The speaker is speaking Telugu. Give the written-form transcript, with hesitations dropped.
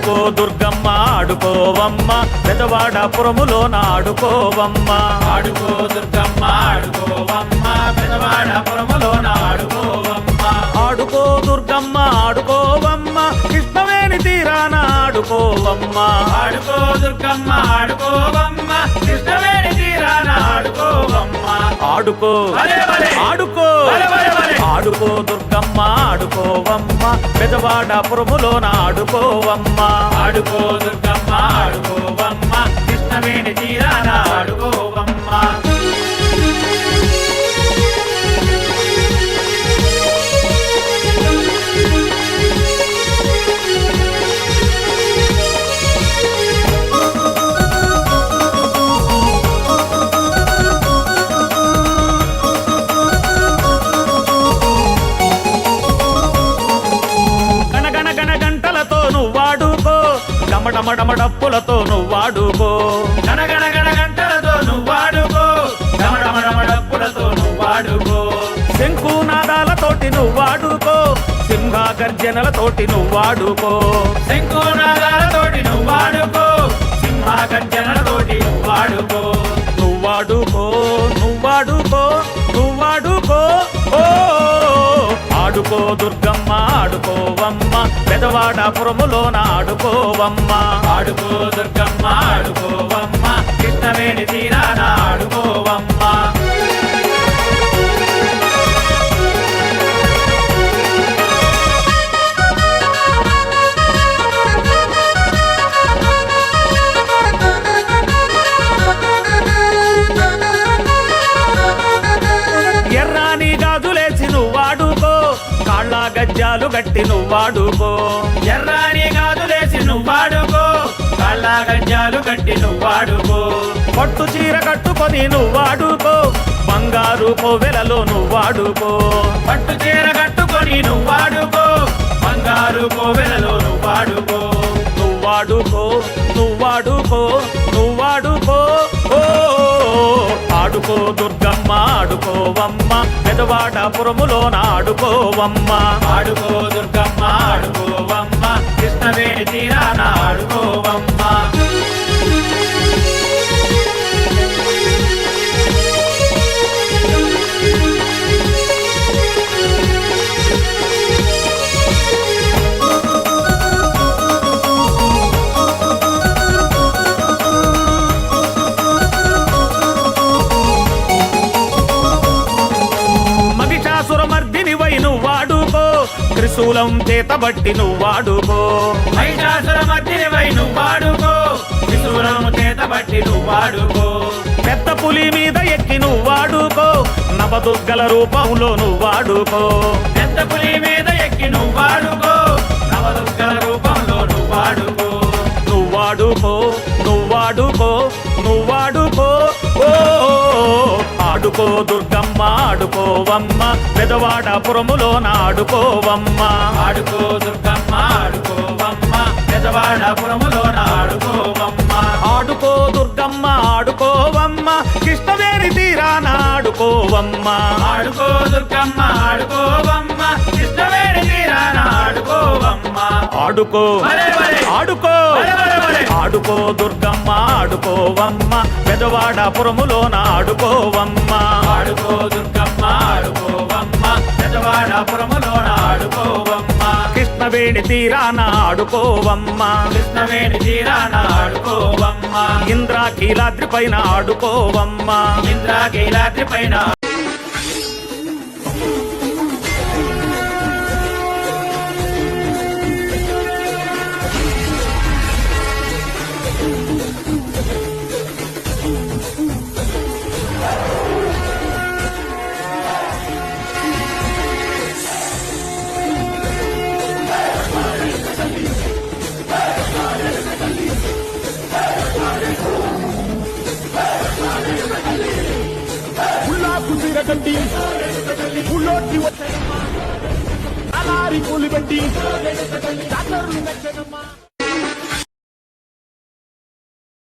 ఆడుకో దుర్గమ్మ ఆడుకోవమ్మ పెదవాడపురములోన ఆడుకోవమ్మ ఆడుకో దుర్గమ్మ ఆడుకోవమ్మ పెదవాడపురములోన ఆడుకోవమ్మ ఆడుకో దుర్గమ్మ ఆడుకోవమ్మ కృష్ణవేణి తీరాన ఆడుకోవమ్మ ఆడుకో దుర్గమ్మ ఆడుకోవమ్మ కృష్ణవేణి తీరాన ఆడుకోవమ్మ ఆడుకో ఆడుకో ఆడుకో దుర్గమ్మ ఆడుకోవమ్మ పెదవాడపురములోన ఆడుకోవమ్మ ఆడుకో దుర్గమ్మ ఆడుకోవమ్మ కృష్ణవేణి తీరాన ఆడుకోవమ్మ డమడమడప్పులతో నువ్వాడుకో గణగణ గంటలతో నువ్వాడుకో డమడమడప్పులతో నువ్వాడుకో శంకునాదాలతోటి నువ్వాడుకో సింహ గర్జనలతోటి నువ్వాడుకో శంకునాదాలతోటి నువ్వాడుకో సింహ గర్జనలతోటి నువ్వాడుకో నువ్వాడుకో నువ్వాడుకో నువ్వాడుకో ఓ ఆడుకో దుర్గమ్మ ఆడుకోవమ్మ పెదవాడపురములోన ఆడుకోవమ్మ ఆడుకో దుర్గమ్మ ఆడుకోవమ్మ కృష్ణవేణి తీరాన ఆడుకోవమ్మ ఎర్రాని గాజులేసి నువ్వాడుకో కాళ్ళ గజ్జాలు గట్టి నువ్వాడుకో ఎర్రాని గాజులేసి నువ్వాడుకో కాళ్ళ గజ్జాలు గట్టి నువ్వాడుకో పట్టు చీర కట్టుకొని నువ్వాడుకో బంగారు కోవెలలో నువ్వాడుకో పట్టు చీర కట్టుకొని నువ్వాడుకో బంగారు కోవెలలో నువ్వాడుకో నువ్వాడుకో నువ్వాడుకో నువ్వాడుకో ఓ ఆడుకో దుర్గమ్మ ఆడుకోవమ్మ పెదవాడపురములోన ఆడుకోవమ్మ ఆడుకో దుర్గమ్మ ఆడుకోవమ్మ కృష్ణవేణి తీరాన ఆడుకోవమ్మ త్రిశూలం చేతబట్టి నువ్వాడుకో మహిషాసుర మధ్యవై నువ్వాడుకో త్రిశూలం చేతబట్టి నువ్వాడుకో పెద్ద పులి మీద ఎక్కి నువ్వాడుకో నవదుర్గల రూపంలో నువ్వాడుకో పెద్ద పులి మీద ఎక్కి నువ్వాడుకో నవదుర్గల రూపంలో నువ్వాడుకో నువ్వాడుకో నువ్వాడుకో నువ్వాడుకో ఓ ఆడుకో దుర్గమ్మ ఆడుకోవమ్మ పెదవాడపురములోన ఆడుకోవమ్మ ఆడుకో దుర్గమ్మ ఆడుకోవమ్మ పెదవాడపురములోన ఆడుకోవమ్మ ఆడుకో దుర్గమ్మ ఆడుకోవమ్మ కృష్ణవేణి తీరాన ఆడుకోవమ్మ ఆడుకో దుర్గమ్మ ఆడుకోవమ్మ కృష్ణవేణి తీరాన ఆడుకోవమ్మ ఆడుకో ఆడుకో ఆడుకో దుర్గమ్మ ఆడుకోవమ్మ పెదవాడపురములోన ఆడుకోవమ్మ ఆడుకో దుర్గమ్మ ఆడుకోవమ్మ పెదవాడపురములోన ఆడుకోవమ్మ కృష్ణవేణి తీరాన ఆడుకోవమ్మ కృష్ణవేణి తీరాన ఆడుకోవమ్మ ఇంద్రాకీలాద్రి పైన ఆడుకోవమ్మ ఇంద్రాకీలాద్రి పైన కట్టి పుల్లోటి వచ్చేనమ్మా అలారి కూలి పెట్టి